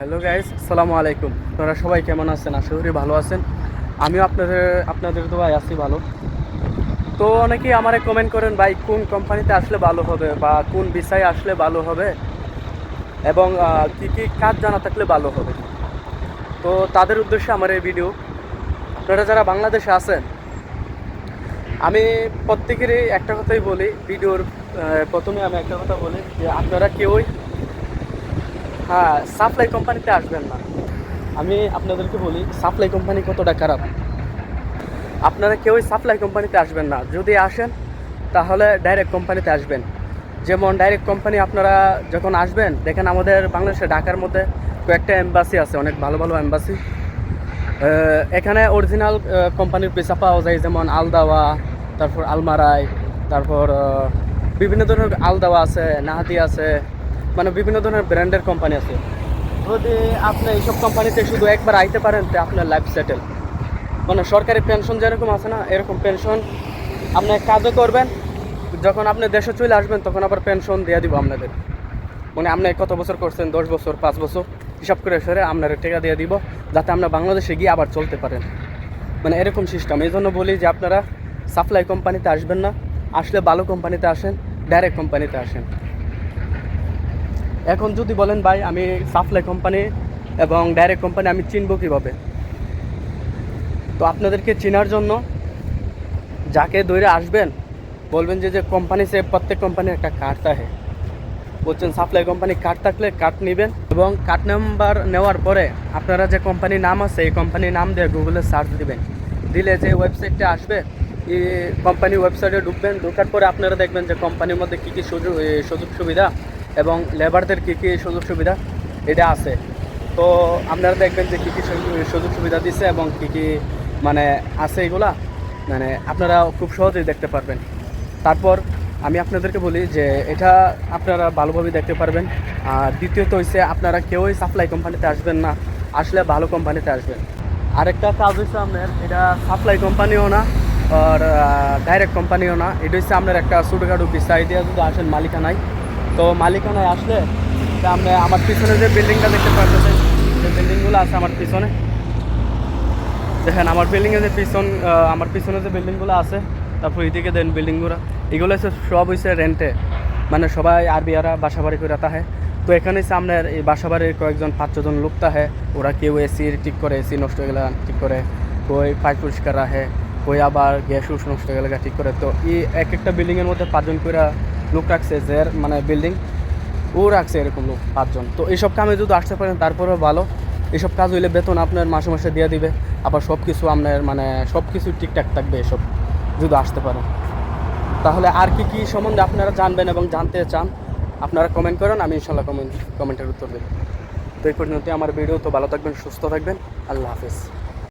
Hello guys, আসসালামু আলাইকুম। আপনারা সবাই কেমন আছেন? আশা করি ভালো আছেন। আমিও আপনাদের দোয়ায় আছি ভালো। তো অনেকেই আমারে কমেন্ট করেন, ভাই কোন কোম্পানিতে আসলে ভালো হবে বা কোন ভিসায় আসলে ভালো হবে এবং কি কি কাজ জানা থাকলে ভালো হবে। তো তাদের উদ্দেশ্যে আমার এই ভিডিও। আপনারা যারা বাংলাদেশে আছেন, আমি প্রত্যেকেরই একটা কথাই বলি, ভিডিওর প্রথমে আমি একটা কথা বলি যে আপনারা কেউই সাপ্লাই কোম্পানিতে আসবেন না। আমি আপনাদেরকে বলি সাপ্লাই কোম্পানি কতটা খারাপ। আপনারা কেউই সাপ্লাই কোম্পানিতে আসবেন না। যদি আসেন তাহলে ডাইরেক্ট কোম্পানিতে আসবেন। যেমন ডাইরেক্ট কোম্পানি আপনারা যখন আসবেন, দেখেন আমাদের বাংলাদেশে ঢাকার মধ্যে কয়েকটা এম্বাসি আছে, অনেক ভালো ভালো এম্বাসি। এখানে অরিজিনাল কোম্পানির ভিসা পাওয়া যায়, যেমন আলদাওয়া, তারপর আলমারাই, তারপর বিভিন্ন ধরনের আলদাওয়া আছে, নাহাদি আছে, মানে বিভিন্ন ধরনের ব্র্যান্ডের কোম্পানি আছে। যদি আপনি এইসব কোম্পানিতে শুধু একবার আইতে পারেন তো আপনার লাইফ সেটেল। মানে সরকারি পেনশন যেরকম আছে না, এরকম পেনশন আপনি কাজও করবেন, যখন আপনি দেশে চলে আসবেন তখন আবার পেনশন দিয়ে দিব আপনাদের। মানে আপনি কত বছর করছেন, 10 বছর 5 বছর হিসাব করে সেরে আপনার টাকা দিয়ে দিব, যাতে আমরা বাংলাদেশে গিয়ে আবার চলতে পারেন। মানে এরকম সিস্টেম। এই জন্য বলি যে আপনারা সাপ্লাই কোম্পানিতে আসবেন না, আসলে ভালো কোম্পানিতে আসেন, ডাইরেক্ট কোম্পানিতে আসেন। এখন যদি বলেন ভাই আমি সাপ্লাই কোম্পানি এবং ডাইরেক্ট কোম্পানি আমি চিনব কীভাবে, তো আপনাদেরকে চেনার জন্য যাকে ধরে আসবেন বলবেন যে কোম্পানি সে প্রত্যেক কোম্পানির একটা কার্ড থাকে, বলছেন সাপ্লাই কোম্পানি কার্ড থাকলে কার্ড নেবেন এবং কার্ড নাম্বার নেওয়ার পরে আপনারা যে কোম্পানির নাম আছে এই কোম্পানির নাম দিয়ে গুগলে সার্চ দিবেন। দিলে যে ওয়েবসাইটটা আসবে এই কোম্পানির ওয়েবসাইটে ঢুকবেন। ঢোকার পরে আপনারা দেখবেন যে কোম্পানির মধ্যে কী কী সুযোগ সুবিধা এবং লেবারদের কী কী সুযোগ সুবিধা এটা আছে। তো আপনারা দেখবেন যে কী কী সুযোগ সুবিধা দিচ্ছে এবং কী কী মানে আছে, এগুলা মানে আপনারা খুব সহজেই দেখতে পারবেন। তারপর আমি আপনাদেরকে বলি যে এটা আপনারা ভালোভাবে দেখতে পারবেন। আর দ্বিতীয়ত হচ্ছে আপনারা কেউই সাপ্লাই কোম্পানিতে আসবেন না, আসলে ভালো কোম্পানিতে আসবেন। আরেকটা কাজ হচ্ছে আপনার, এটা সাপ্লাই কোম্পানিও না আর ডাইরেক্ট কোম্পানিও না, এটা হচ্ছে আপনার একটা ছোটোখাটো ভিসা দিয়ে যদি আসেন মালিকানায়। তো মালিকানায় আসলে আপনি আমার পিছনে যে বিল্ডিংটা দেখতে পাচ্ছেন, যে বিল্ডিংগুলো আছে আমার পিছনে, দেখেন আমার বিল্ডিংয়ে যে আমার পিছনে যে বিল্ডিংগুলো আছে, তারপর এদিকে দেন বিল্ডিংগুলো, এগুলো হচ্ছে সব হচ্ছে রেন্টে, মানে সবাই আরবিয়ারা বাসা বাড়ি করে তাহে। তো এখানে হচ্ছে আপনার এই বাসা বাড়ির কয়েকজন 5-6 জন লোক তাহে। ওরা কেউ এসি ঠিক করে, এসি নষ্ট হয়ে গেলে ঠিক করে, কই পাইপ পরিষ্কার রাখে, কই আবার গ্যাস নষ্ট হয়ে গেলে ঠিক করে। তো এই একটা বিল্ডিংয়ের মধ্যে 5 জন করে লোক রাখছে, যে মানে বিল্ডিং ও রাখছে এরকম লোক 5 জন। তো এইসব কামে যদি আসতে পারেন তারপরেও ভালো। এইসব কাজ হইলে বেতন আপনার মাসে মাসে দিয়ে দিবে, আবার সব কিছু আপনার মানে সব কিছু ঠিকঠাক থাকবে এসব যদি আসতে পারেন। তাহলে আর কি কি সম্বন্ধে আপনারা জানবেন এবং জানতে চান আপনারা কমেন্ট করেন, আমি ইনশাল্লাহ কমেন্টের উত্তর দেব। তো এই পর্যন্ত আমার ভিডিও। তো ভালো থাকবেন, সুস্থ থাকবেন, আল্লাহ হাফেজ।